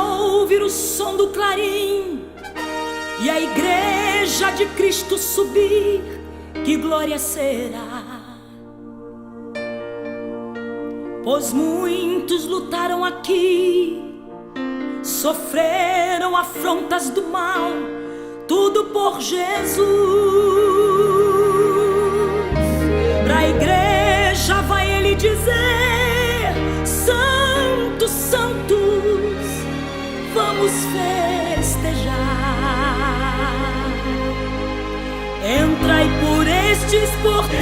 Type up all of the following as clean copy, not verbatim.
ouvir o som do clarim e a igreja de Cristo subir, que glória será! Pois muitos lutaram aqui, sofreram afrontas do mal, tudo por Jesus. Pra igreja vai ele dizer: santos, santos, vamos festejar. Entrai por estes portais,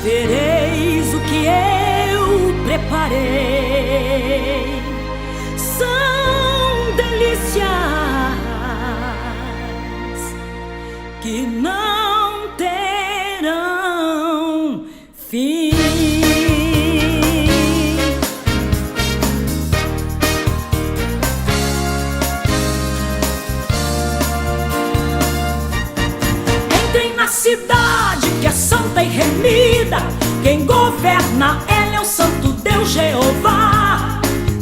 vereis o que eu preparei. São delícias que não terão fim. Entrem na cidade que é santa e remida, quem governa ela é o santo Deus Jeová.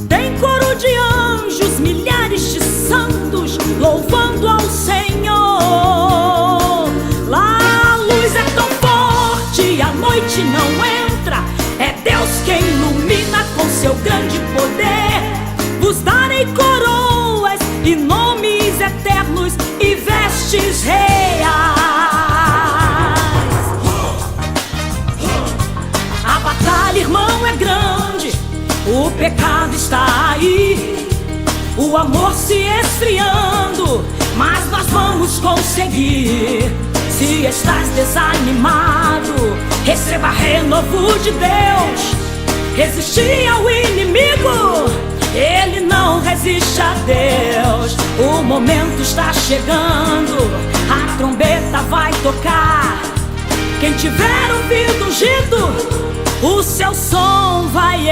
Tem coro de anjos, milhares de santos louvando ao Senhor. Lá a luz é tão forte, a noite não entra, é Deus quem ilumina com seu grande poder. Vos darei coroas e nomes eternos e vestes reais. A batalha, irmão, é grande, o pecado está aí, o amor se esfriando, mas nós vamos conseguir. Se estás desanimado, receba renovo de Deus. Resistir ao inimigo, ele não resiste a Deus. O momento está chegando, a trombeta vai tocar. Quem tiver ouvido ungido, o seu som vai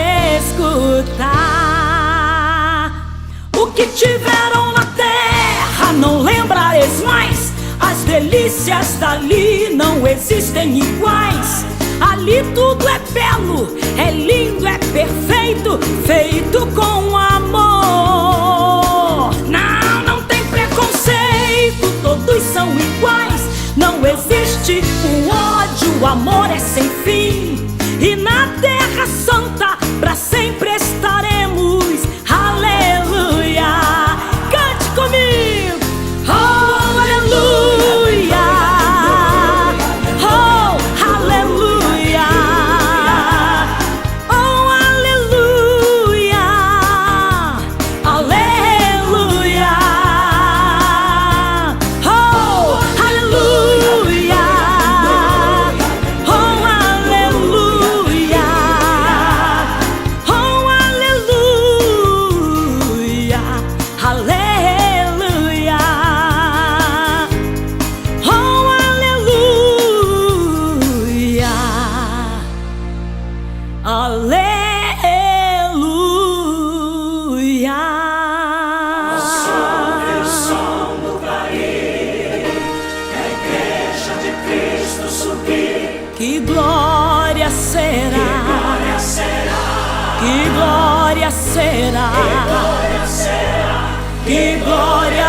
escutar. O que tiveram na terra não lembrareis mais, as delícias dali não existem iguais. Ali tudo é belo, é lindo, é perfeito, feito com amor. Não tem preconceito, todos são iguais. Não existe o ódio, o amor é sem fim. E na terra santa pra sempre estaremos. Aleluia! Cante comigo! Oh, aleluia! Oh, aleluia! Oh, aleluia! Aleluia! Oh, aleluia! Oh, aleluia! Oh, aleluia! Aleluia! Oh, aleluia! Aleluia! Ouve o som do clarim, a igreja de Cristo subir. Que glória será! Glória será, Que glória será! glória será, Que glória